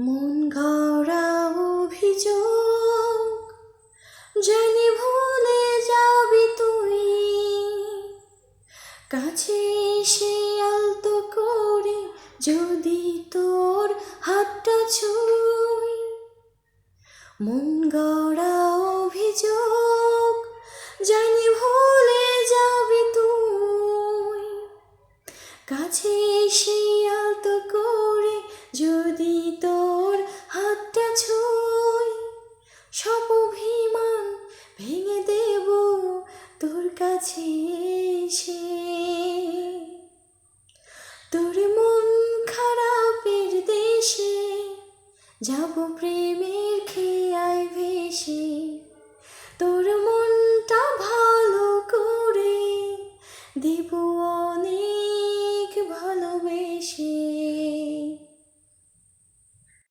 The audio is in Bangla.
মন গড়া অভিযোগ জানি ভুলে যাবি তুই, কাছে এসে আলতো করে যদি তোর হাতটা ছুঁই। মন গড়া অভিযোগ জানি ভুলে যাবি তুই, কাছে এসে আলতো করে যদি তোর হাতটা ছুঁই। সব অভিমান ভেঙে দেব তোর কাছে এসে, তোর মন খারাপের দেশে যাব প্রেমের খেয়ায় ভেসে।